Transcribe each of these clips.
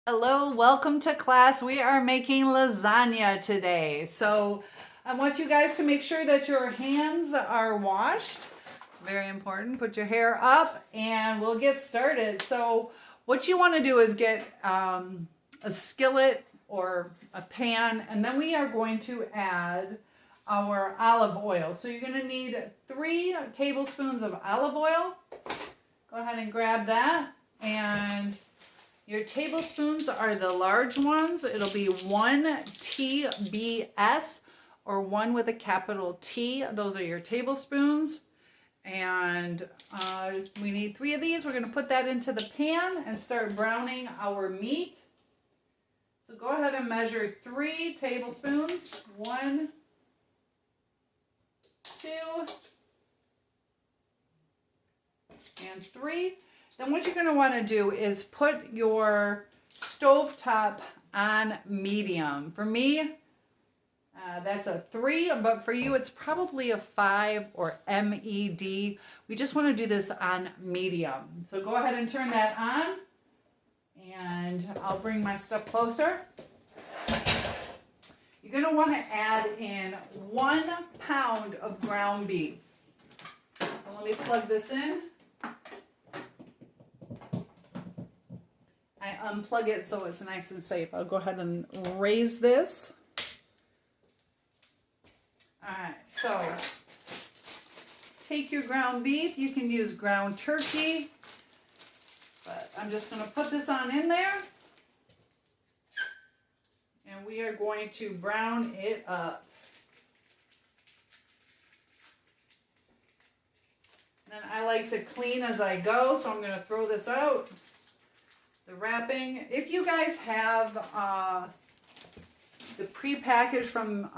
Hello, welcome to class. We are making lasagna today. So I want you guys to make sure that your hands are washed. Very important. Put your hair up and we'll get started. So what you want to do is get a skillet or a pan, and then we are going to add our olive oil. So you're going to need 3 tablespoons of olive oil. Go ahead and grab that, and your tablespoons are the large ones. It'll be 1 TBS or 1 with a capital T. Those are your tablespoons. And we need 3 of these. We're going to put that into the pan and start browning our meat. So go ahead and measure 3 tablespoons. 1, 2, and 3. Then what you're going to want to do is put your stovetop on medium. For me, that's a 3, but for you it's probably a 5 or MED. We just want to do this on medium. So go ahead and turn that on, and I'll bring my stuff closer. You're going to want to add in 1 pound of ground beef. So let me plug this in. I unplug it so it's nice and safe. I'll go ahead and raise this. Alright, so take your ground beef. You can use ground turkey, but I'm just going to put this on in there. And we are going to brown it up. Then I like to clean as I go, so I'm going to throw this out. The wrapping, if you guys have the prepackaged from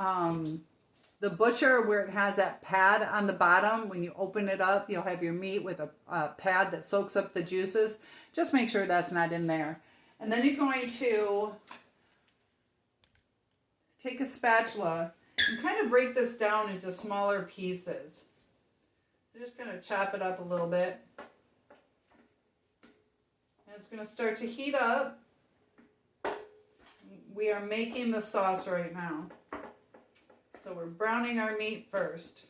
the butcher where it has that pad on the bottom, when you open it up, you'll have your meat with a pad that soaks up the juices. Just make sure that's not in there. And then you're going to take a spatula and kind of break this down into smaller pieces. I'm just going to chop it up a little bit. It's going to start to heat up. We are making the sauce right now. So we're browning our meat first.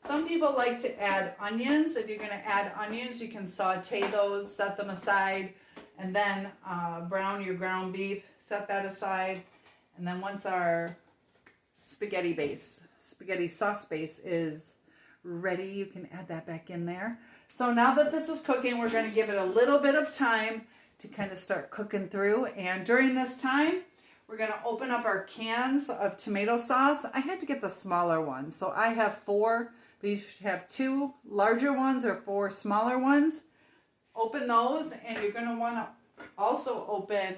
Some people like to add onions. If you're going to add onions, you can saute those, set them aside, and then brown your ground beef, set that aside. And then once our spaghetti sauce base is ready, you can add that back in there. So now that this is cooking, we're going to give it a little bit of time to kind of start cooking through. And during this time, we're going to open up our cans of tomato sauce. I had to get the smaller ones, so I have 4, but you should have 2 larger ones or 4 smaller ones. Open those, and you're going to want to also open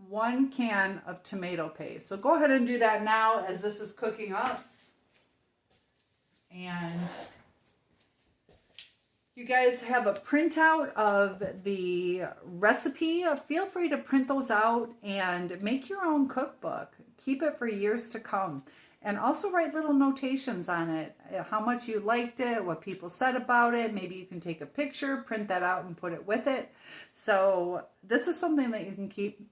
1 can of tomato paste. So go ahead and do that now as this is cooking up. And you guys have a printout of the recipe. Feel free to print those out and make your own cookbook. Keep it for years to come. And also write little notations on it. How much you liked it, what people said about it. Maybe you can take a picture, print that out, and put it with it. So this is something that you can keep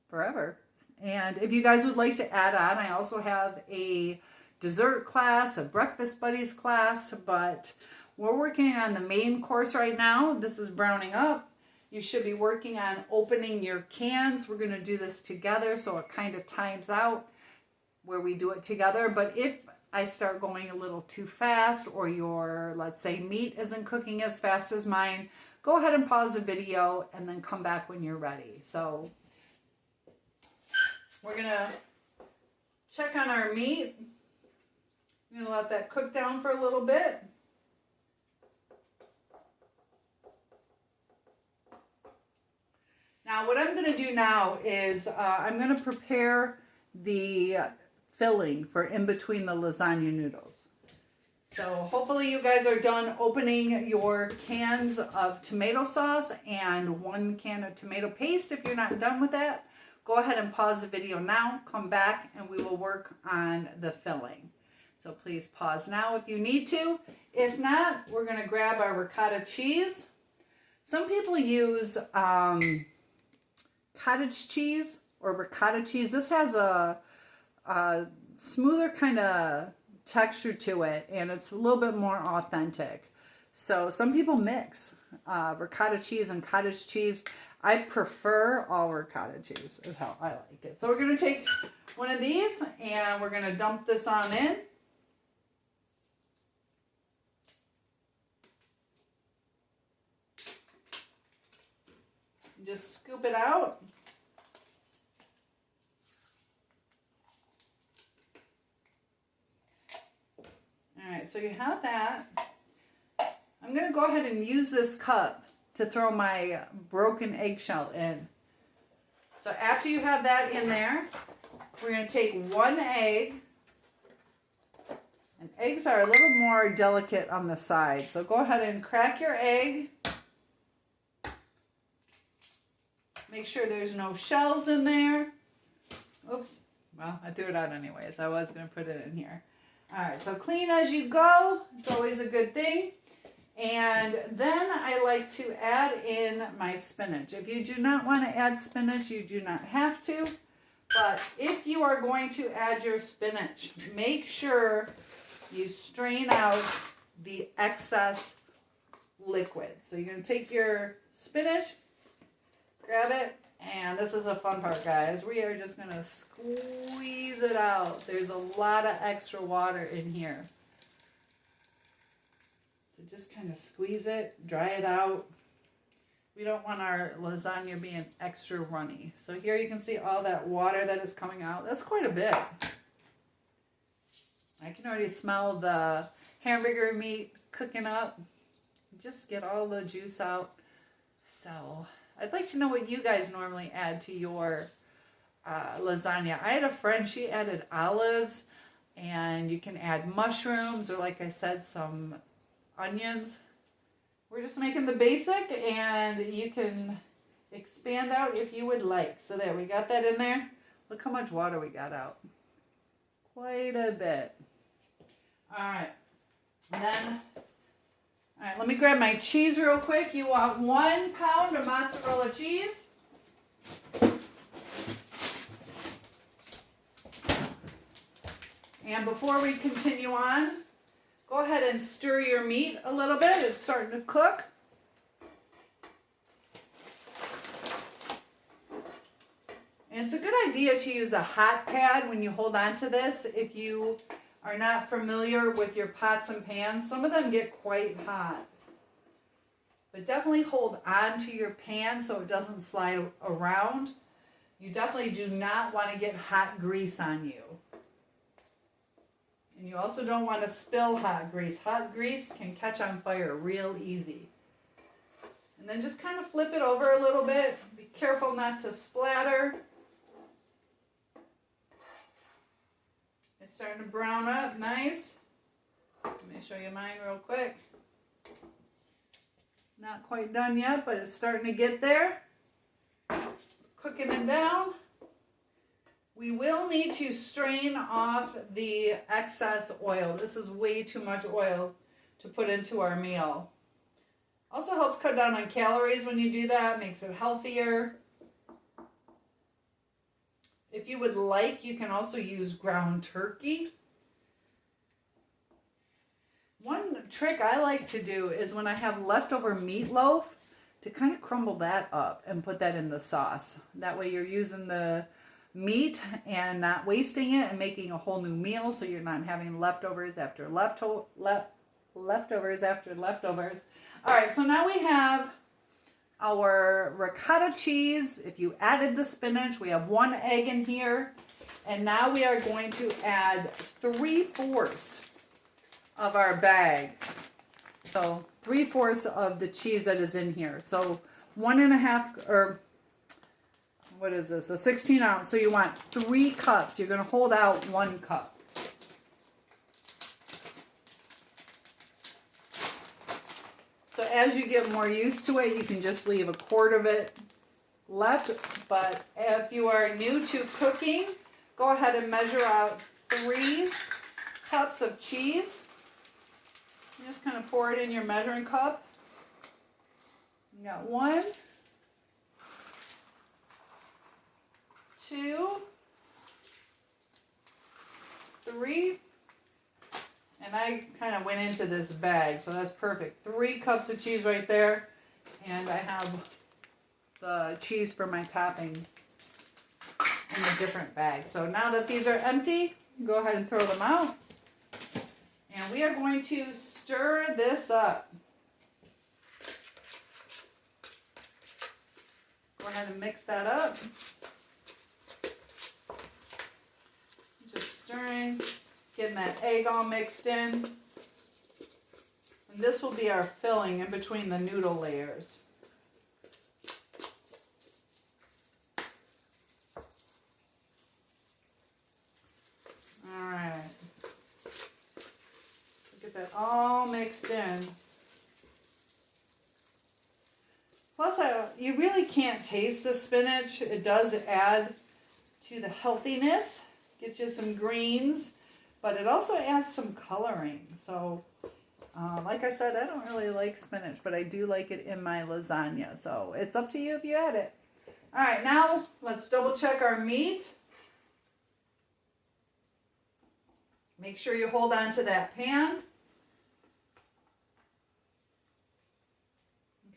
forever. And if you guys would like to add on, I also have a dessert class, a breakfast buddies class, but we're working on the main course right now. This is browning up. You should be working on opening your cans. We're going to do this together, so it kind of times out where we do it together. But if I start going a little too fast, or your, let's say, meat isn't cooking as fast as mine, go ahead and pause the video and then come back when you're ready. So we're going to check on our meat. I'm going to let that cook down for a little bit. Now what I'm going to do now is I'm going to prepare the filling for in between the lasagna noodles. So hopefully you guys are done opening your cans of tomato sauce and 1 can of tomato paste. If you're not done with that, go ahead and pause the video now, come back, and we will work on the filling. So please pause now if you need to. If not, we're going to grab our ricotta cheese. Some people use cottage cheese or ricotta cheese. This has a smoother kind of texture to it, and it's a little bit more authentic. So some people mix ricotta cheese and cottage cheese. I prefer all ricotta cheese is how I like it. So we're going to take one of these and we're going to dump this on in. Just scoop it out. All right, so you have that. I'm going to go ahead and use this cup to throw my broken eggshell in. So after you have that in there, we're going to take one egg. And eggs are a little more delicate on the side. So go ahead and crack your egg. Make sure there's no shells in there. Oops. Well, I threw it out anyways. I was going to put it in here. All right, so clean as you go. It's always a good thing. And then I like to add in my spinach. If you do not want to add spinach, you do not have to. But if you are going to add your spinach, make sure you strain out the excess liquid. So you're going to take your spinach, grab it, and this is a fun part, guys. We are just going to squeeze it out. There's a lot of extra water in here. So just kind of squeeze it, dry it out. We don't want our lasagna being extra runny. So here you can see all that water that is coming out. That's quite a bit. I can already smell the hamburger meat cooking up. Just get all the juice out. So I'd like to know what you guys normally add to your lasagna. I had a friend, she added olives, and you can add mushrooms, or like I said, some onions. We're just making the basic, and you can expand out if you would like. So there, we got that in there. Look how much water we got out. Quite a bit. All right. And then, all right, let me grab my cheese real quick. You want 1 pound of mozzarella cheese. And before we continue on, go ahead and stir your meat a little bit. It's starting to cook. And it's a good idea to use a hot pad when you hold on to this. If you are not familiar with your pots and pans, some of them get quite hot. But definitely hold on to your pan so it doesn't slide around. You definitely do not want to get hot grease on you. And you also don't want to spill hot grease. Hot grease can catch on fire real easy. And then just kind of flip it over a little bit. Be careful not to splatter. It's starting to brown up nice. Let me show you mine real quick. Not quite done yet, but it's starting to get there. Cooking it down. We will need to strain off the excess oil. This is way too much oil to put into our meal. Also helps cut down on calories when you do that, makes it healthier. If you would like, you can also use ground turkey. One trick I like to do is when I have leftover meatloaf, to kind of crumble that up and put that in the sauce. That way you're using the meat and not wasting it and making a whole new meal, so you're not having leftovers after leftovers after leftovers. All right, so now we have our ricotta cheese. If you added the spinach, we have 1 egg in here. And now we are going to add 3/4 of our bag. So 3/4 of the cheese that is in here. So 1.5, or what is this? A 16 ounce. So you want 3 cups. You're going to hold out 1 cup. So as you get more used to it, you can just leave 1/4 of it left. But if you are new to cooking, go ahead and measure out 3 cups of cheese. Just kind of pour it in your measuring cup. You got 1, 2, 3, and I kind of went into this bag, so that's perfect. 3 cups of cheese right there, and I have the cheese for my topping in a different bag. So now that these are empty, go ahead and throw them out. And we are going to stir this up. Go ahead and mix that up. Just stirring, getting that egg all mixed in. And this will be our filling in between the noodle layers. All right. Get that all mixed in. Plus, you really can't taste the spinach. It does add to the healthiness. Get you some greens, but it also adds some coloring. So, like I said, I don't really like spinach, but I do like it in my lasagna. So it's up to you if you add it. All right, now let's double check our meat. Make sure you hold on to that pan.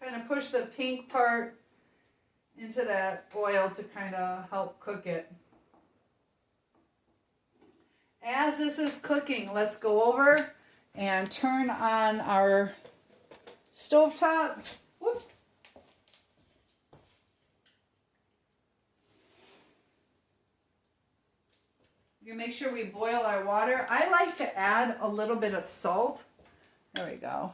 Kind of push the pink part into that oil to kind of help cook it. As this is cooking, let's go over and turn on our stovetop. Whoops. You make sure we boil our water. I like to add a little bit of salt. There we go.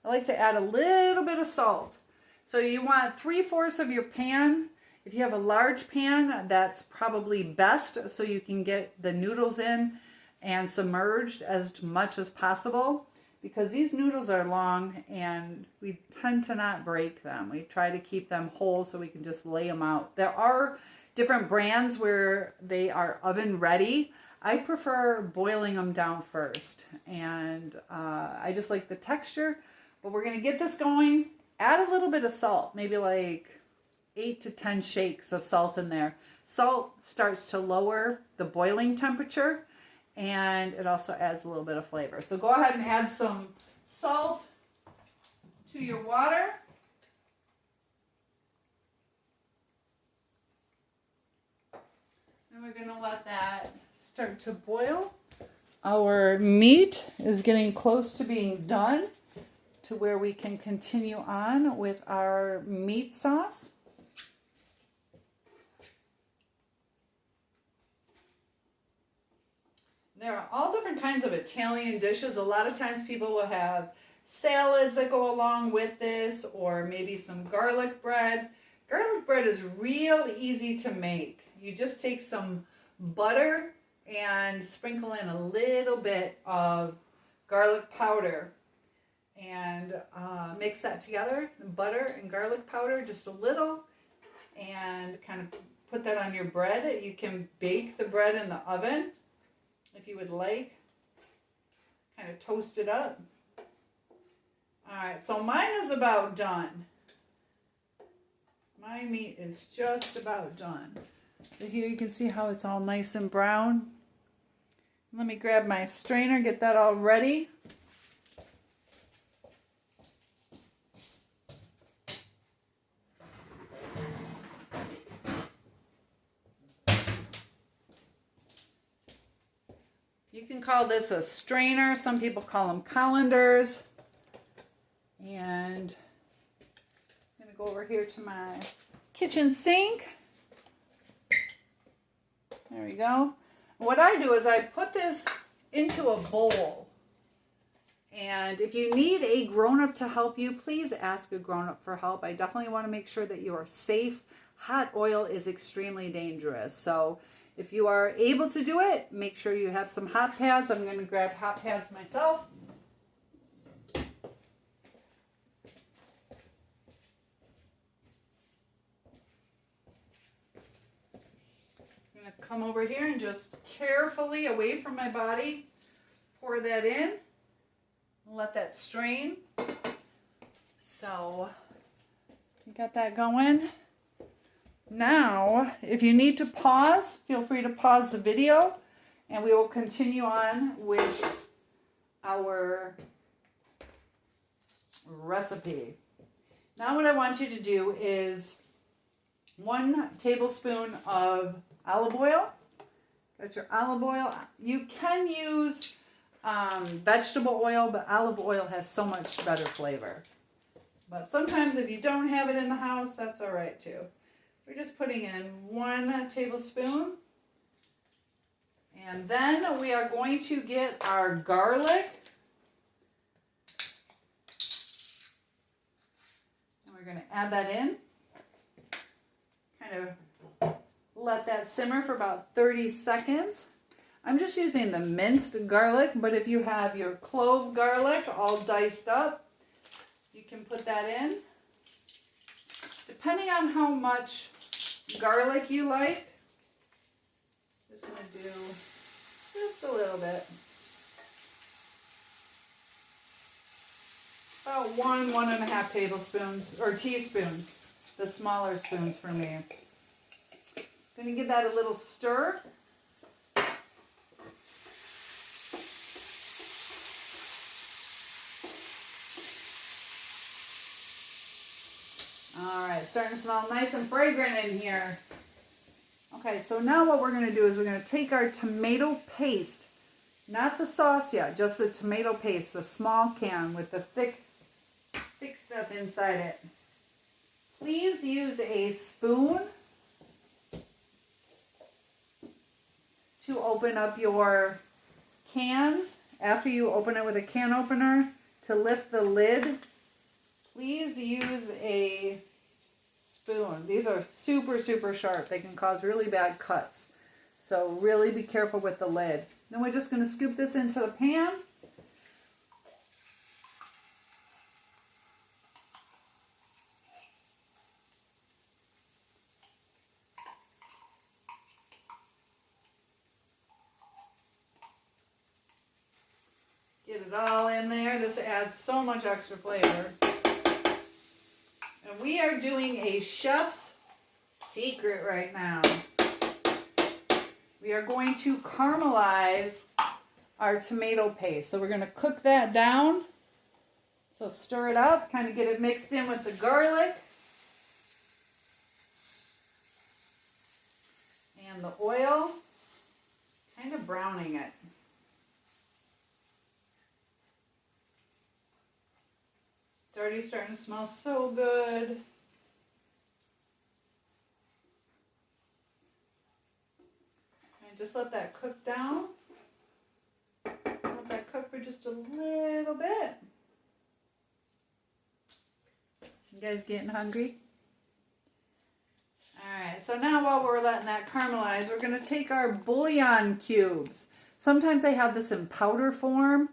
I like to add a little bit of salt. So you want 3/4 of your pan. If you have a large pan, that's probably best so you can get the noodles in and submerged as much as possible, because these noodles are long and we tend to not break them. We try to keep them whole so we can just lay them out. There are different brands where they are oven ready. I prefer boiling them down first, and I just like the texture. But we're going to get this going. Add a little bit of salt, maybe like 8 to 10 shakes of salt in there. Salt starts to lower the boiling temperature, and it also adds a little bit of flavor. So go ahead and add some salt to your water. And we're going to let that start to boil. Our meat is getting close to being done, to where we can continue on with our meat sauce. There are all different kinds of Italian dishes. A lot of times people will have salads that go along with this, or maybe some garlic bread. Garlic bread is real easy to make. You just take some butter and sprinkle in a little bit of garlic powder and mix that together, butter and garlic powder, just a little, and kind of put that on your bread. You can bake the bread in the oven if you would like. Kind of toast it up. All right, so mine is about done. My meat is just about done. So here you can see how it's all nice and brown. Let me grab my strainer, get that all ready. You can call this a strainer. Some people call them colanders. And I'm going to go over here to my kitchen sink. There we go. What I do is I put this into a bowl. And if you need a grown-up to help you, please ask a grown-up for help. I definitely want to make sure that you are safe. Hot oil is extremely dangerous. So if you are able to do it, make sure you have some hot pads. I'm going to grab hot pads myself. I'm going to come over here and just carefully, away from my body, pour that in. let that strain. So you got that going. Now, if you need to pause, feel free to pause the video and we will continue on with our recipe. Now what I want you to do is 1 tablespoon of olive oil. Got your olive oil. You can use vegetable oil, but olive oil has so much better flavor. But sometimes if you don't have it in the house, that's all right too. We're just putting in 1 tablespoon. And then we are going to get our garlic. And we're going to add that in. Kind of let that simmer for about 30 seconds. I'm just using the minced garlic, but if you have your clove garlic all diced up, you can put that in. Depending on how much garlic you like, just going to do just a little bit. About 1.5 tablespoons or teaspoons, the smaller spoons for me. Going to give that a little stir. All right, starting to smell nice and fragrant in here. Okay, so now what we're going to do is we're going to take our tomato paste, not the sauce yet, just the tomato paste, the small can with the thick stuff inside it. Please use a spoon to open up your cans. After you open it with a can opener, to lift the lid, please use a spoon. These are super, super sharp. They can cause really bad cuts. So really be careful with the lid. Then we're just going to scoop this into the pan. Get it all in there. This adds so much extra flavor. And we are doing a chef's secret right now. We are going to caramelize our tomato paste. So we're going to cook that down. So stir it up, kind of get it mixed in with the garlic and the oil, kind of browning it. It's already starting to smell so good. And just let that cook down. Let that cook for just a little bit. You guys getting hungry? Alright, so now while we're letting that caramelize, we're going to take our bouillon cubes. Sometimes they have this in powder form,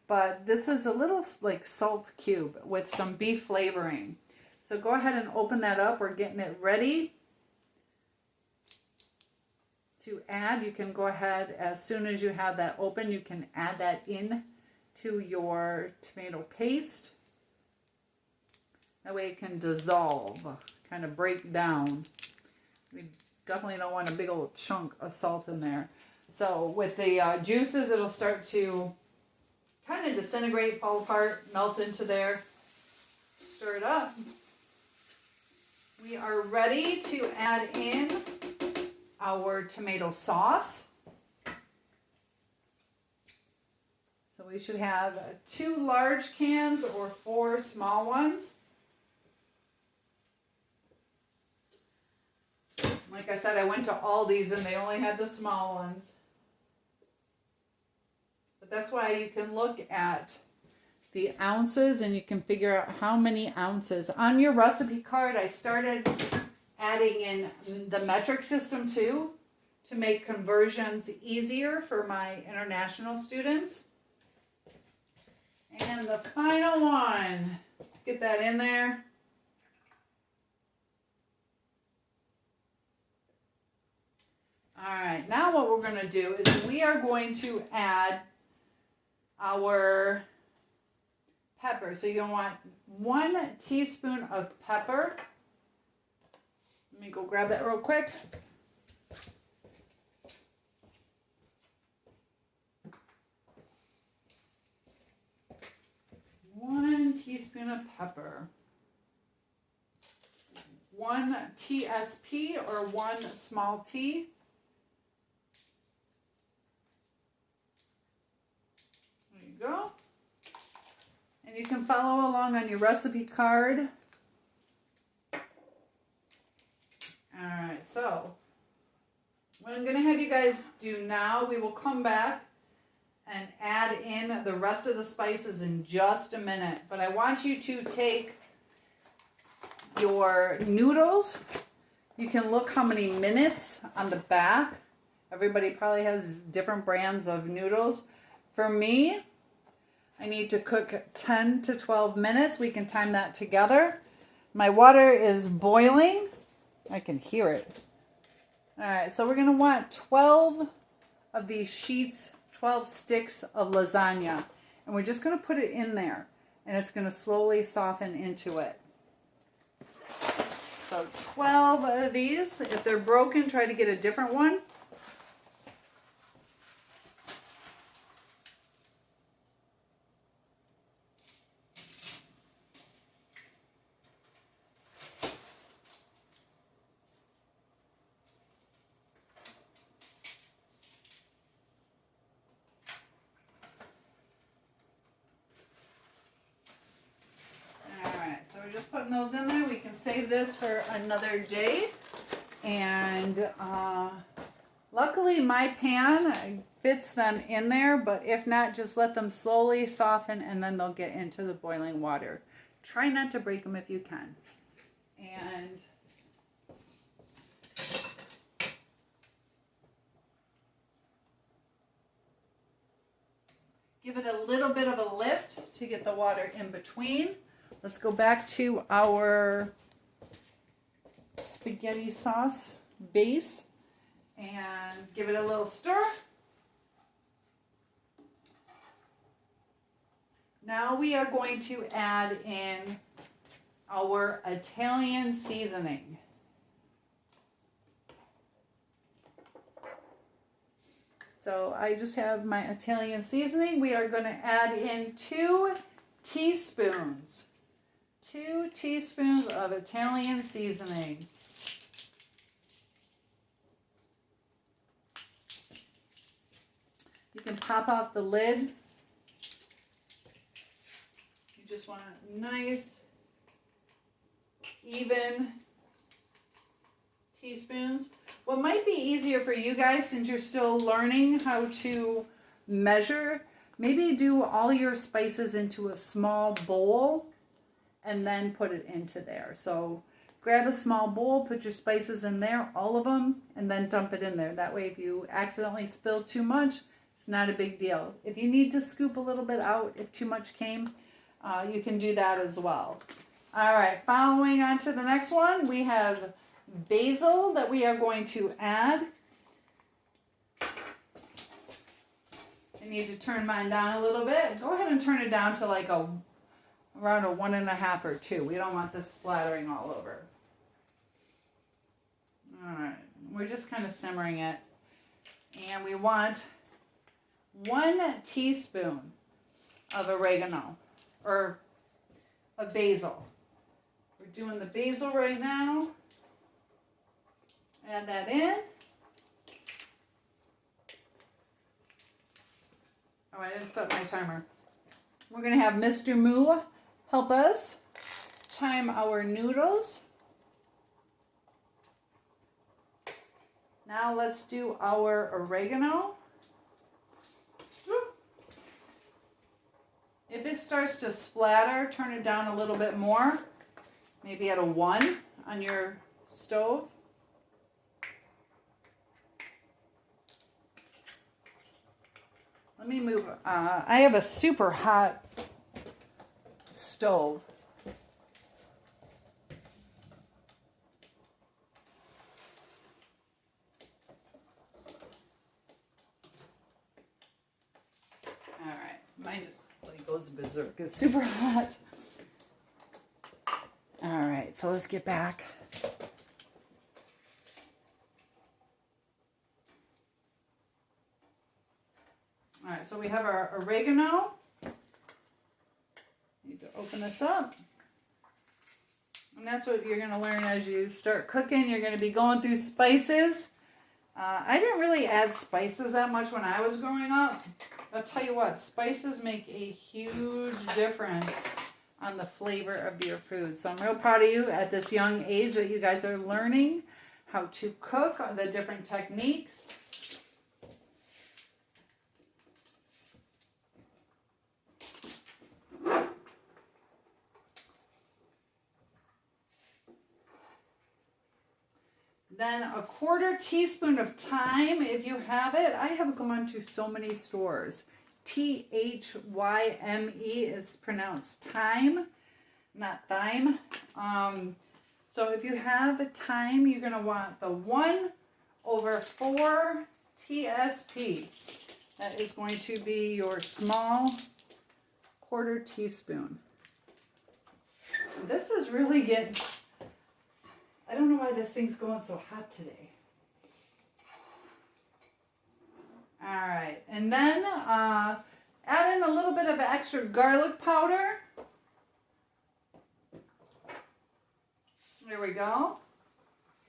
but this is a little like salt cube with some beef flavoring. So go ahead and open that up. We're getting it ready to add. You can go ahead as soon as you have that open, you can add that in to your tomato paste. That way it can dissolve, kind of break down. We definitely don't want a big old chunk of salt in there. So with the juices, it'll start to kind of disintegrate, fall apart, melt into there. Stir it up. We are ready to add in our tomato sauce. So we should have 2 large cans or 4 small ones. Like I said, I went to Aldi's and they only had the small ones. But that's why you can look at the ounces and you can figure out how many ounces. On your recipe card, I started adding in the metric system too, to make conversions easier for my international students. And the final one, let's get that in there. All right, now what we're going to do is we are going to add our pepper. So you're going to want 1 teaspoon of pepper. Let me go grab that real quick. One teaspoon of pepper. 1 TSP or 1 small T. There you go. And you can follow along on your recipe card. Alright, so what I'm going to have you guys do now, we will come back and add in the rest of the spices in just a minute. But I want you to take your noodles. You can look how many minutes on the back. Everybody probably has different brands of noodles. For me, I need to cook 10 to 12 minutes. We can time that together. My water is boiling. I can hear it. All right, so we're going to want 12 of these sheets, 12 sticks of lasagna. And we're just going to put it in there. And it's going to slowly soften into it. So 12 of these. If they're broken, try to get a different one. We're just putting those in there. We can save this for another day. And luckily my pan fits them in there, but if not, just let them slowly soften and then they'll get into the boiling water. Try not to break them if you can. And give it a little bit of a lift to get the water in between. Let's go back to our spaghetti sauce base and give it a little stir. Now we are going to add in our Italian seasoning. So I just have my Italian seasoning. We are going to add in 2 teaspoons. 2 teaspoons of Italian seasoning. You can pop off the lid. You just want a nice, even teaspoons. What might be easier for you guys, since you're still learning how to measure, maybe do all your spices into a small bowl and then put it into there. So grab a small bowl, put your spices in there, all of them, and then dump it in there. That way if you accidentally spill too much, it's not a big deal. If you need to scoop a little bit out, if too much came, you can do that as well. All right, following on to the next one, we have basil that we are going to add. I need to turn mine down a little bit. Go ahead and turn it down to like around a 1.5 or 2. We don't want this splattering all over. All right, we're just kind of simmering it. And we want 1 teaspoon of oregano or of basil. We're doing the basil right now. Add that in. Oh, I didn't set my timer. We're going to have Mr. Moo help us time our noodles. Now let's do our oregano. If it starts to splatter, turn it down a little bit more. Maybe at a 1 on your stove. Let me move. I have a super hot stove. All right, mine just like goes berserk. It's super hot. All right, so let's get back. All right, so we have our oregano. Need to open this up. And that's what you're going to learn as you start cooking. You're going to be going through spices. I didn't really add spices that much when I was growing up. I'll tell you what, spices make a huge difference on the flavor of your food. So I'm real proud of you at this young age that you guys are learning how to cook, the different techniques. Then a 1/4 teaspoon of thyme, if you have it. I have gone to so many stores. Thyme is pronounced thyme, not thyme. So if you have thyme, you're going to want the 1/4 TSP. That is going to be your small 1/4 teaspoon. This is really getting... I don't know why this thing's going so hot today. All right, and then add in a little bit of extra garlic powder. There we go.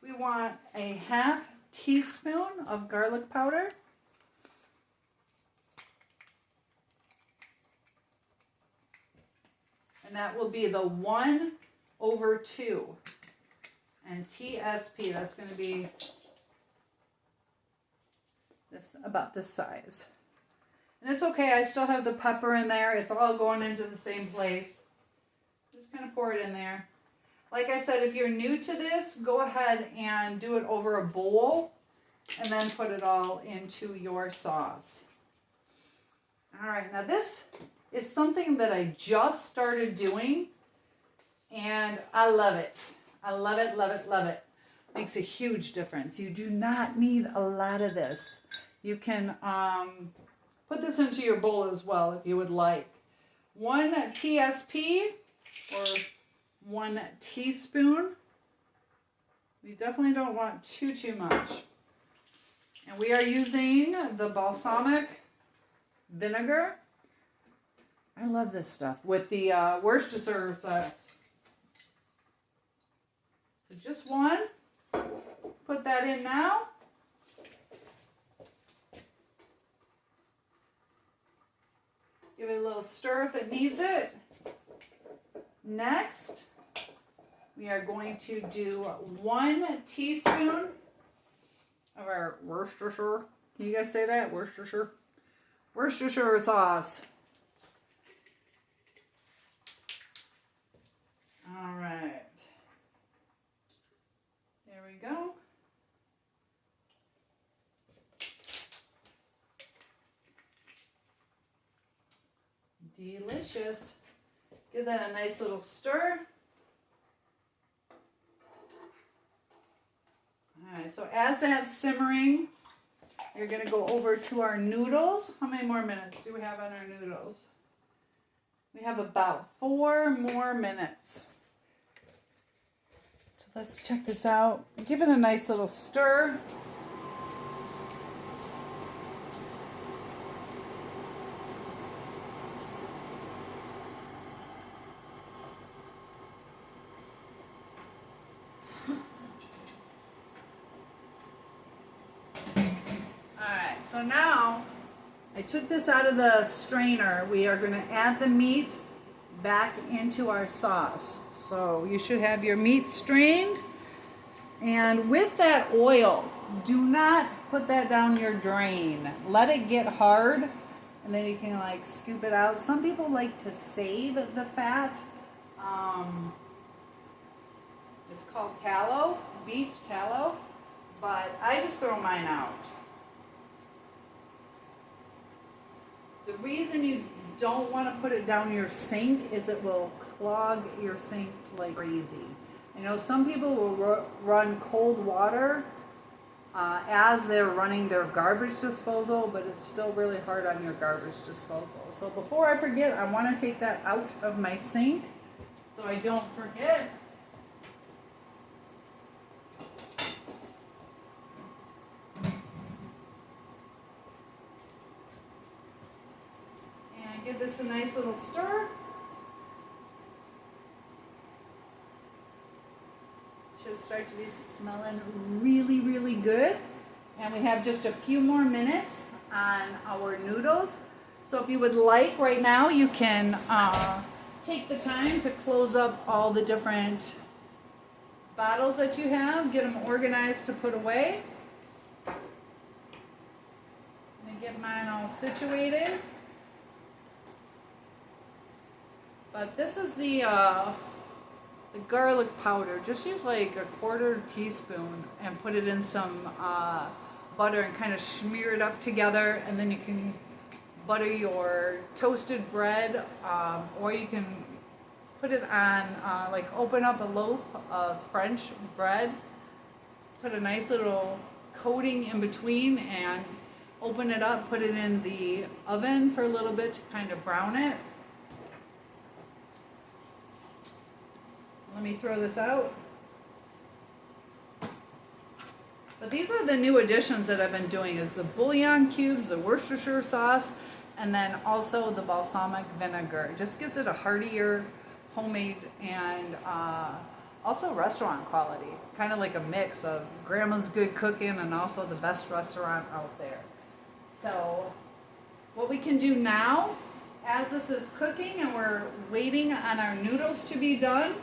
We want a 1/2 teaspoon of garlic powder. And that will be the 1/2. And TSP, that's going to be this, about this size. And it's okay, I still have the pepper in there. It's all going into the same place. Just kind of pour it in there. Like I said, if you're new to this, go ahead and do it over a bowl and then put it all into your sauce. All right, now this is something that I just started doing and I love it. I love it, love it, love it. Makes a huge difference. You do not need a lot of this. You can put this into your bowl as well if you would like. 1 TSP or 1 teaspoon. We definitely don't want too much. And we are using the balsamic vinegar. I love this stuff with the Worcestershire sauce. So just 1. Put that in now. Give it a little stir if it needs it. Next, we are going to do 1 teaspoon of our Worcestershire. Can you guys say that? Worcestershire? Worcestershire sauce. All right. There we go. Delicious. Give that a nice little stir. All right, so as that's simmering, you're going to go over to our noodles. How many more minutes do we have on our noodles? We have about 4 more minutes. So let's check this out. Give it a nice little stir. So now, I took this out of the strainer. We are going to add the meat back into our sauce. So you should have your meat strained. And with that oil, do not put that down your drain. Let it get hard, and then you can like scoop it out. Some people like to save the fat. It's called tallow, beef tallow, but I just throw mine out. The reason you don't want to put it down your sink is it will clog your sink like crazy. You know, some people will run cold water as they're running their garbage disposal, but it's still really hard on your garbage disposal. So before I forget, I want to take that out of my sink so I don't forget. And give this a nice little stir. Should start to be smelling really, really good. And we have just a few more minutes on our noodles. So if you would like right now, you can take the time to close up all the different bottles that you have, get them organized to put away. And get mine all situated. But this is the garlic powder. Just use like a quarter teaspoon and put it in some butter and kind of smear it up together, and then you can butter your toasted bread, or you can put it on, like open up a loaf of French bread, put a nice little coating in between and open it up, put it in the oven for a little bit to kind of brown it. Let me throw this out. But these are the new additions that I've been doing, is the bouillon cubes, the Worcestershire sauce, and then also the balsamic vinegar. It just gives it a heartier, homemade, and also restaurant quality. Kind of like a mix of grandma's good cooking and also the best restaurant out there. So what we can do now, as this is cooking and we're waiting on our noodles to be done,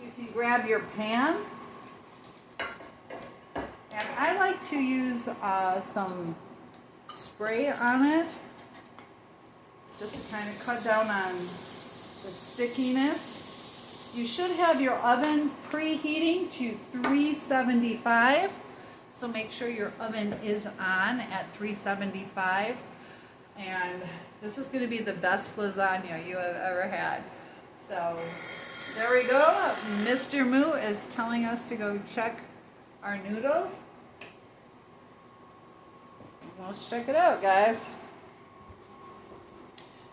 you can grab your pan. And I like to use some spray on it, just to kind of cut down on the stickiness. You should have your oven preheating to 375, so make sure your oven is on at 375. And this is going to be the best lasagna you have ever had. So there we go. Mr. Moo is telling us to go check our noodles. Let's check it out, guys.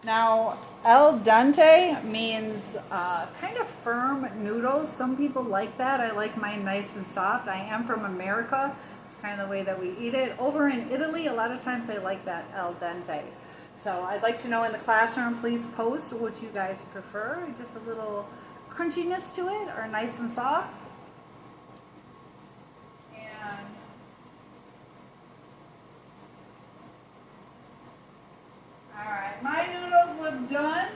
Now, al dente means kind of firm noodles. Some people like that. I like mine nice and soft. I am from America. It's kind of the way that we eat it. Over in Italy, a lot of times they like that al dente. So I'd like to know in the classroom, please post what you guys prefer. Just a little crunchiness to it, or nice and soft. Alright, my noodles look done.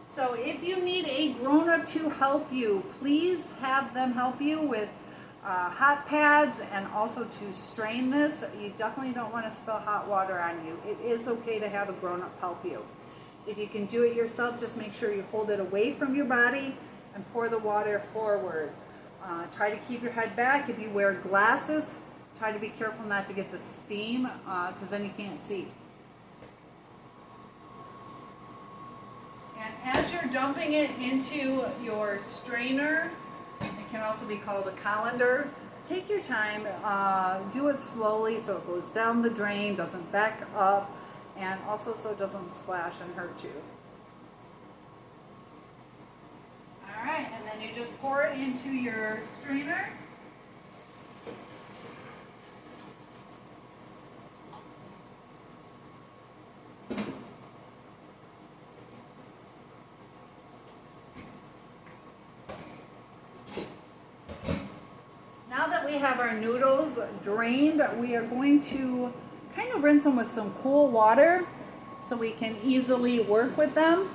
So if you need a grown-up to help you, please have them help you with hot pads, and also to strain this. You definitely don't want to spill hot water on you. It is okay to have a grown-up help you. If you can do it yourself, just make sure you hold it away from your body and pour the water forward. Try to keep your head back. If you wear glasses, try to be careful not to get the steam, because then you can't see. And as you're dumping it into your strainer, it can also be called a colander, take your time, do it slowly so it goes down the drain, doesn't back up, and also so it doesn't splash and hurt you. Alright, and then you just pour it into your strainer. Now that we have our noodles drained, we are going to kind of rinse them with some cool water so we can easily work with them.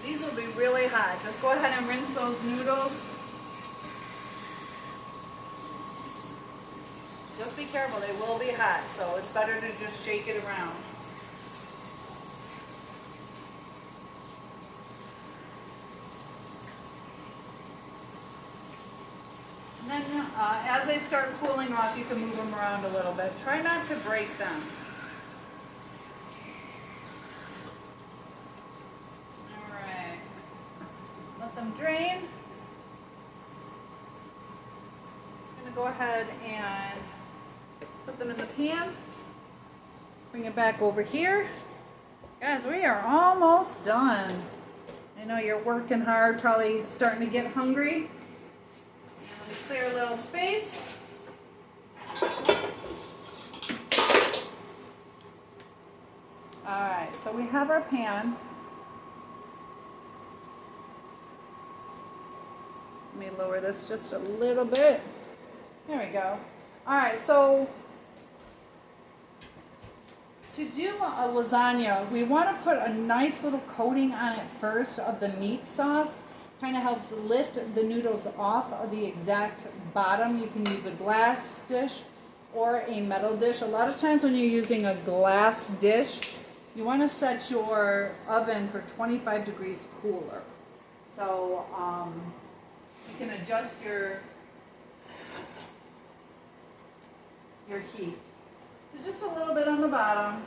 These will be really hot. Just go ahead and rinse those noodles. Just be careful, they will be hot, so it's better to just shake it around. And then as they start cooling off, you can move them around a little bit. Try not to break them. ahead and put them in the pan. Bring it back over here. Guys, we are almost done. I know you're working hard, probably starting to get hungry. Let me clear a little space. Alright, so we have our pan. Let me lower this just a little bit. There we go. Alright, so to do a lasagna, we want to put a nice little coating on it first of the meat sauce. Kind of helps lift the noodles off of the exact bottom. You can use a glass dish or a metal dish. A lot of times when you're using a glass dish, you want to set your oven for 25 degrees cooler. So you can adjust your heat. So just a little bit on the bottom.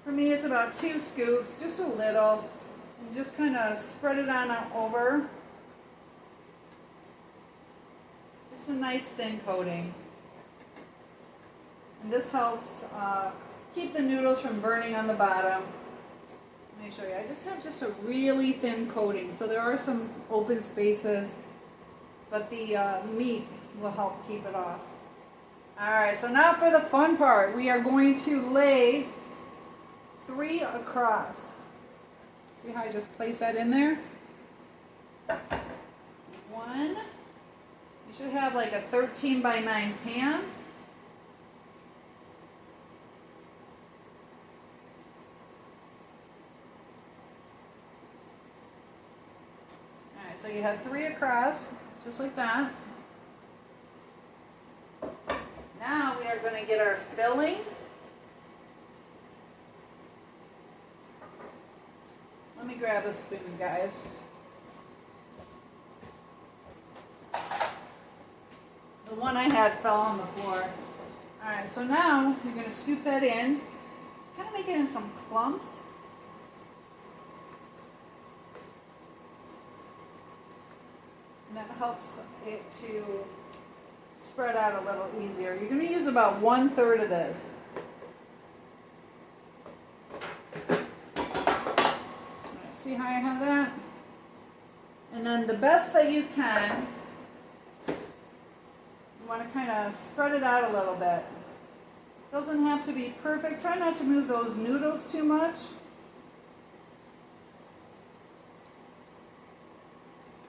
For me, it's about 2 scoops, just a little. And just kind of spread it on over. Just a nice thin coating. And this helps keep the noodles from burning on the bottom. Let me show you. I just have just a really thin coating. So there are some open spaces, but the meat will help keep it off. Alright, so now for the fun part. We are going to lay 3 across. See how I just place that in there? 1. You should have like a 13 by 9 pan. Alright, so you have 3 across, just like that. Now we are going to get our filling. Let me grab a spoon, guys. The one I had fell on the floor. Alright, so now you're going to scoop that in. Just kind of make it in some clumps. And that helps it to spread out a little easier. You're going to use about 1/3 of this. See how I have that? And then the best that you can, you want to kind of spread it out a little bit. Doesn't have to be perfect. Try not to move those noodles too much.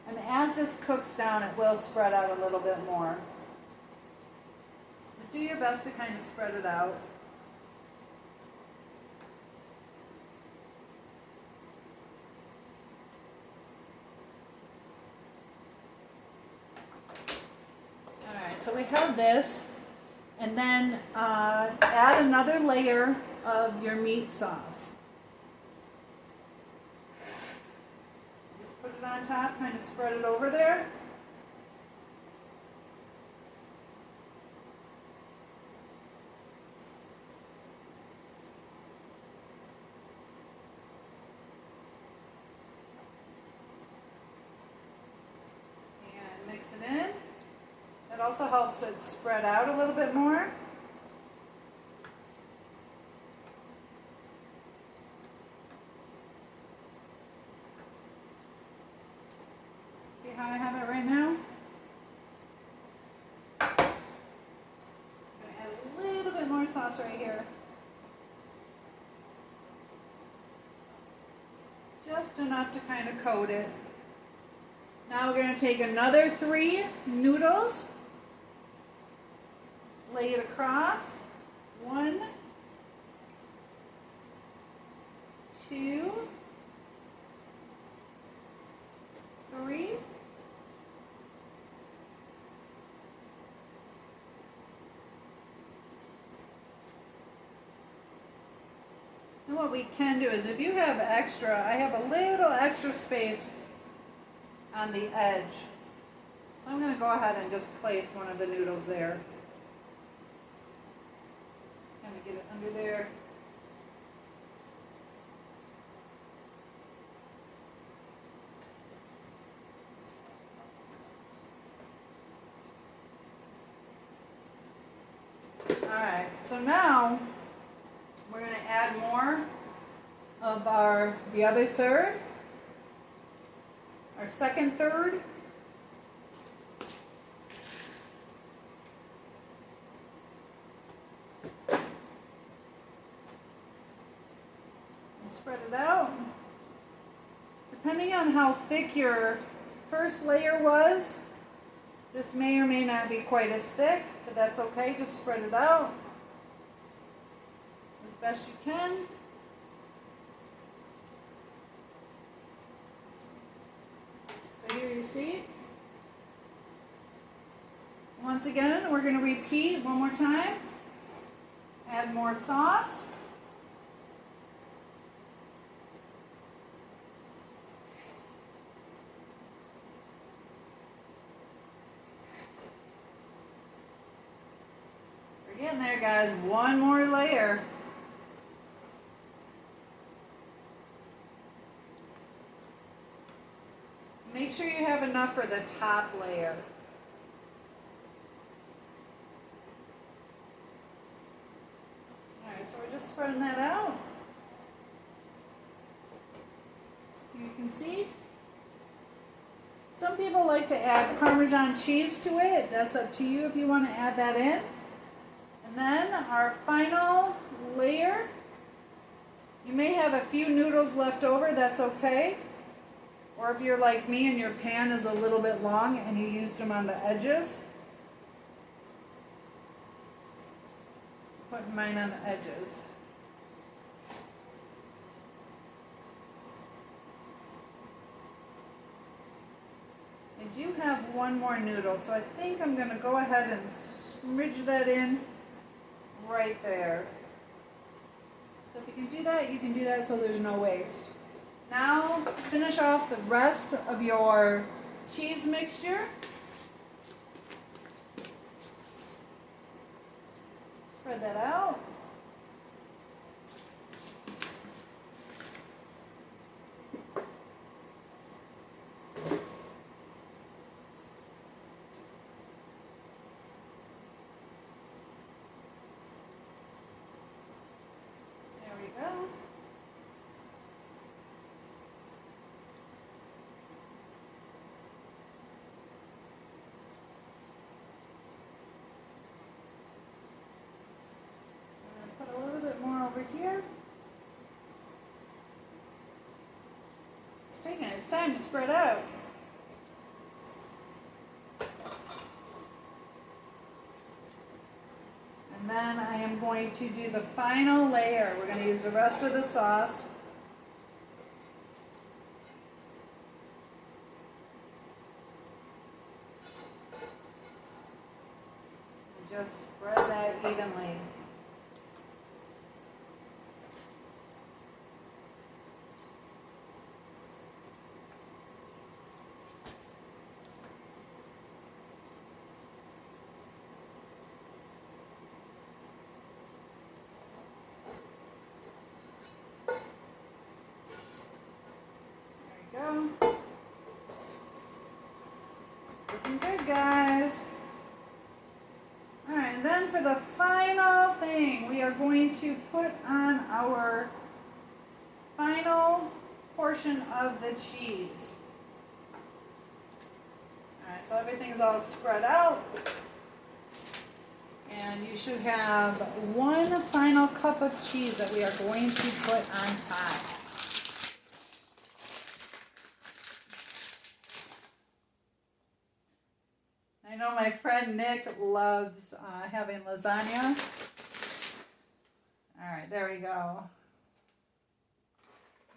And as this cooks down, it will spread out a little bit more. But do your best to kind of spread it out. So we have this, and then add another layer of your meat sauce. Just put it on top, kind of spread it over there. And mix it in. It also helps it spread out a little bit more. See how I have it right now? I'm going to add a little bit more sauce right here. Just enough to kind of coat it. Now we're going to take another 3 noodles. Lay it across. 1, 2, 3. And what we can do is, if you have extra, I have a little extra space on the edge. So I'm going to go ahead and just place one of the noodles there. Kind of get it under there. So now we're going to add more of the other third, our second third. And spread it out. Depending on how thick your first layer was, this may or may not be quite as thick, but that's okay. Just spread it out as best you can. So here you see. Once again, we're going to repeat one more time. Add more sauce. We're getting there, guys. One more layer. Make sure you have enough for the top layer. Alright, so we're just spreading that out. You can see. Some people like to add Parmesan cheese to it. That's up to you if you want to add that in. And then our final layer. You may have a few noodles left over. That's okay. Or if you're like me and your pan is a little bit long and you used them on the edges, put mine on the edges. I do have one more noodle, so I think I'm going to go ahead and smidge that in right there. So if you can do that so there's no waste. Now finish off the rest of your cheese mixture. Spread that out. There we go. Over here. It's time to spread out. And then I am going to do the final layer. We're going to use the rest of the sauce. And just spread that evenly. Go. It's looking good, guys. Alright, and then for the final thing, we are going to put on our final portion of the cheese. Alright, so everything's all spread out. And you should have one final cup of cheese that we are going to put on top. I know my friend Nick loves having lasagna. All right, there we go.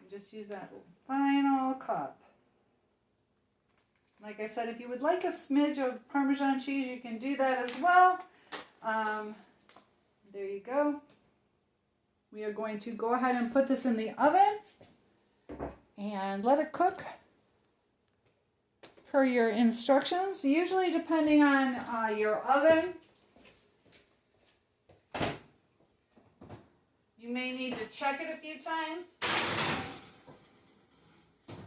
Just use that final cup. Like I said, if you would like a smidge of Parmesan cheese, you can do that as well. There you go. We are going to go ahead and put this in the oven and let it cook per your instructions. Usually depending on your oven, you may need to check it a few times.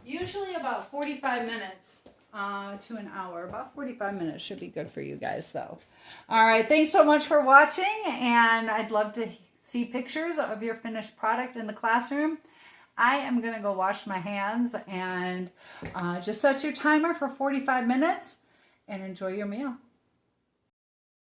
Usually about 45 minutes to an hour. About 45 minutes should be good for you guys though. All right, thanks so much for watching, and I'd love to see pictures of your finished product in the classroom. I am going to go wash my hands, and just set your timer for 45 minutes and enjoy your meal.